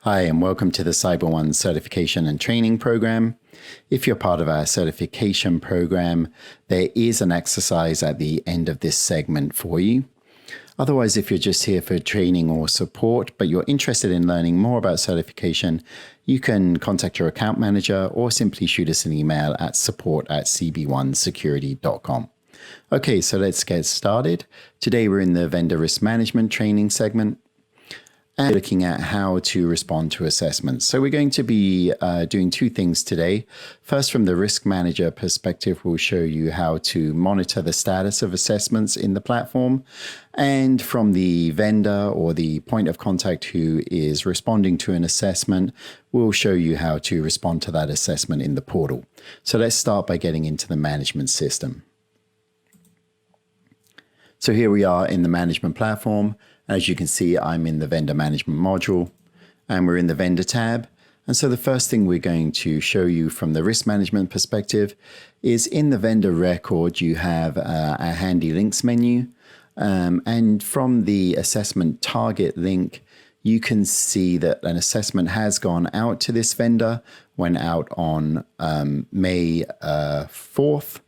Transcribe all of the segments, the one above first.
Hi, and welcome to the CyberOne Certification and Training Program. If you're part of our certification program, there is an exercise at the end of this segment for you. Otherwise, if you're just here for training or support, but you're interested in learning more about certification, you can contact your account manager or simply shoot us an email at support@cb1security.com. Okay, so let's get started. Today we're in the vendor risk management training segment and looking at how to respond to assessments. So we're going to be doing two things today. First, from the risk manager perspective, we'll show you how to monitor the status of assessments in the platform. And from the vendor or the point of contact who is responding to an assessment, we'll show you how to respond to that assessment in the portal. So let's start by getting into the management system. So here we are in the management platform. As you can see, I'm in the vendor management module and we're in the vendor tab. And so the first thing we're going to show you from the risk management perspective is in the vendor record, you have a handy links menu. And from the assessment target link, you can see that an assessment has gone out to this vendor, went out on May 4th.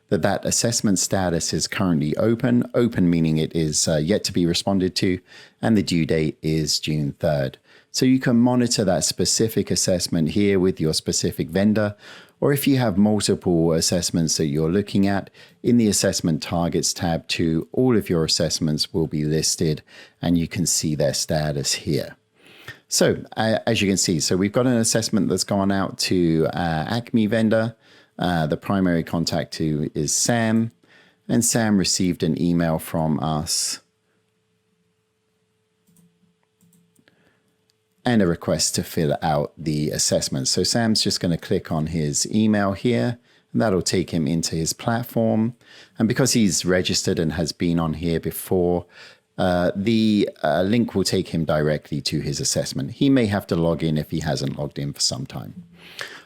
That assessment status is currently open meaning it is yet to be responded to, and the due date is June 3rd. So you can monitor that specific assessment here with your specific vendor, or if you have multiple assessments that you're looking at, in the assessment targets tab too, all of your assessments will be listed and you can see their status here. So as you can see, so we've got an assessment that's gone out to Acme vendor. The primary contact who is Sam, and Sam received an email from us and a request to fill out the assessment. So Sam's just going to click on his email here, and that'll take him into his platform. And because he's registered and has been on here before, the link will take him directly to his assessment. He may have to log in if he hasn't logged in for some time.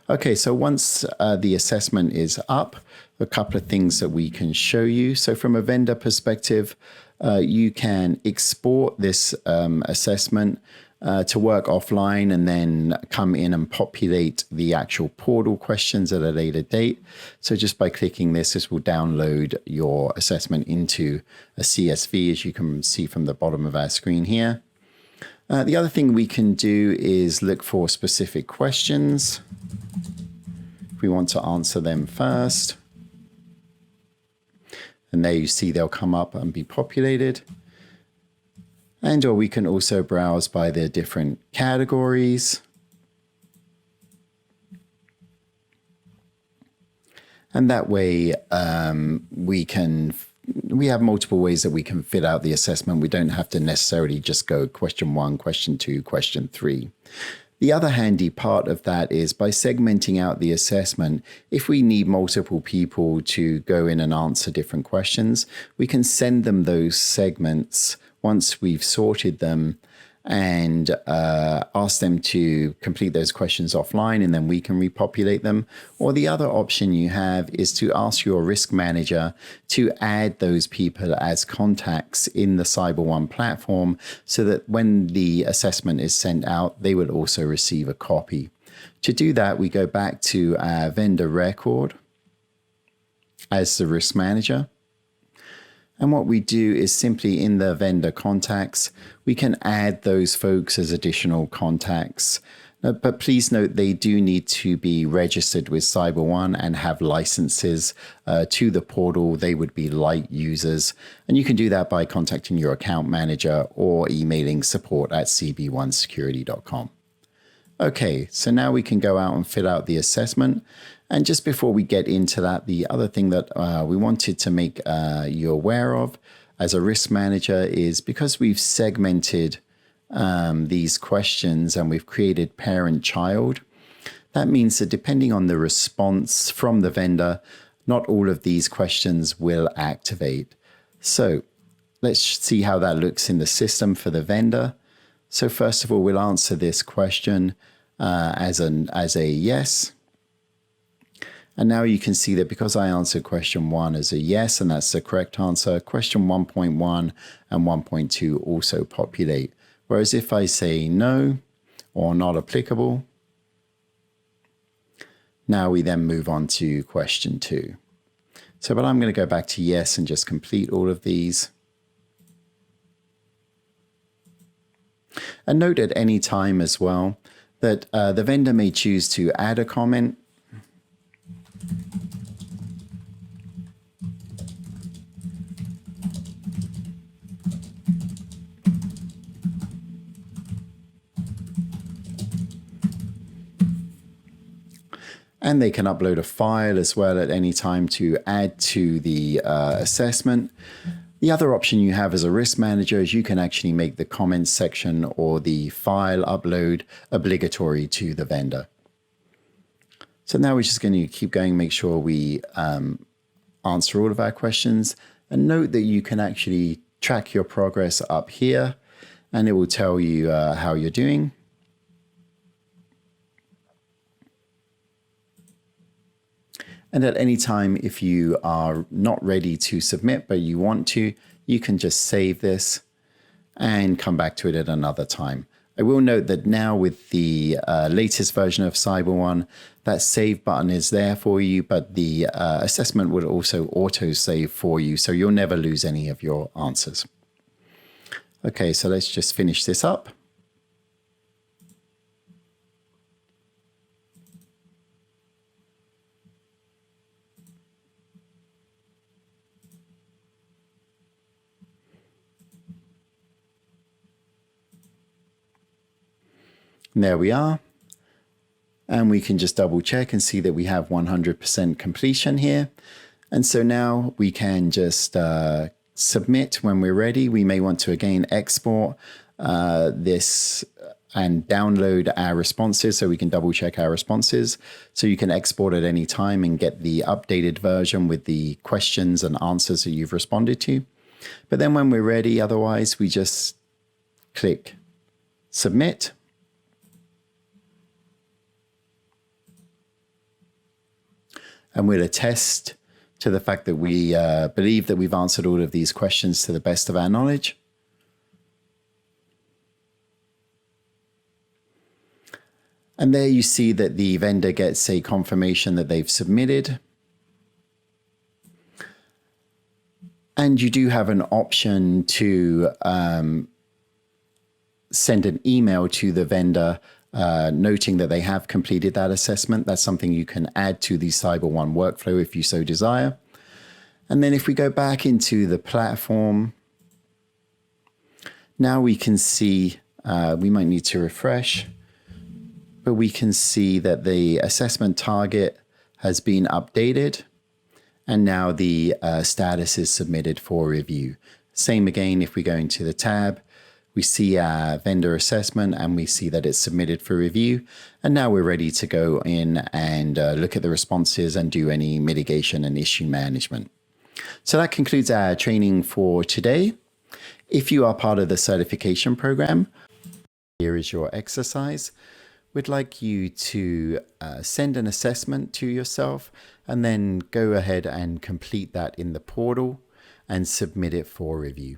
Okay, so once the assessment is up, a couple of things that we can show you. So from a vendor perspective, you can export this assessment to work offline and then come in and populate the actual portal questions at a later date. So just by clicking this will download your assessment into a CSV, as you can see from the bottom of our screen here. The other thing we can do is look for specific questions. We want to answer them first. And there you see they'll come up and be populated. And or we can also browse by the different categories. And that way we have multiple ways that we can fit out the assessment. We don't have to necessarily just go question 1, question 2, question 3. The other handy part of that is by segmenting out the assessment, if we need multiple people to go in and answer different questions, we can send them those segments once we've sorted them and ask them to complete those questions offline, and then we can repopulate them. Or the other option you have is to ask your risk manager to add those people as contacts in the CyberOne platform so that when the assessment is sent out, they will also receive a copy. To do that, we go back to our vendor record as the risk manager. And what we do is simply in the vendor contacts, we can add those folks as additional contacts. But please note they do need to be registered with CyberOne and have licenses to the portal. They would be light users. And you can do that by contacting your account manager or emailing support@cb1security.com. Okay, so now we can go out and fill out the assessment. And just before we get into that, the other thing that we wanted to make you aware of as a risk manager is because we've segmented these questions and we've created parent-child, that means that depending on the response from the vendor, not all of these questions will activate. So let's see how that looks in the system for the vendor. So first of all, we'll answer this question as a yes. And now you can see that because I answered question 1 as a yes, and that's the correct answer, question 1.1 and 1.2 also populate. Whereas if I say no, or not applicable. Now we then move on to question 2. So, but I'm going to go back to yes and just complete all of these. And note at any time as well that the vendor may choose to add a comment. And they can upload a file as well at any time to add to the assessment. The other option you have as a risk manager is you can actually make the comments section or the file upload obligatory to the vendor. So now we're just going to keep going, make sure we answer all of our questions. And note that you can actually track your progress up here, and it will tell you how you're doing. And at any time, if you are not ready to submit, but you want to, you can just save this and come back to it at another time. I will note that now with the latest version of CyberOne, that save button is there for you, but the assessment will also auto-save for you, so you'll never lose any of your answers. Okay, so let's just finish this up. And there we are. And we can just double check and see that we have 100% completion here. And so now we can just submit when we're ready. We may want to again export this and download our responses so we can double check our responses. So you can export at any time and get the updated version with the questions and answers that you've responded to. But then when we're ready, otherwise, we just click submit. And we'll attest to the fact that we believe that we've answered all of these questions to the best of our knowledge. And there you see that the vendor gets a confirmation that they've submitted. And you do have an option to send an email to the vendor noting that they have completed that assessment. That's something you can add to the CyberOne workflow if you so desire. And then if we go back into the platform, now we can see, we might need to refresh, but we can see that the assessment target has been updated. And now the status is submitted for review. Same again, if we go into the tab, we see our vendor assessment and we see that it's submitted for review. And now we're ready to go in and look at the responses and do any mitigation and issue management. So that concludes our training for today. If you are part of the certification program, here is your exercise. We'd like you to send an assessment to yourself and then go ahead and complete that in the portal and submit it for review.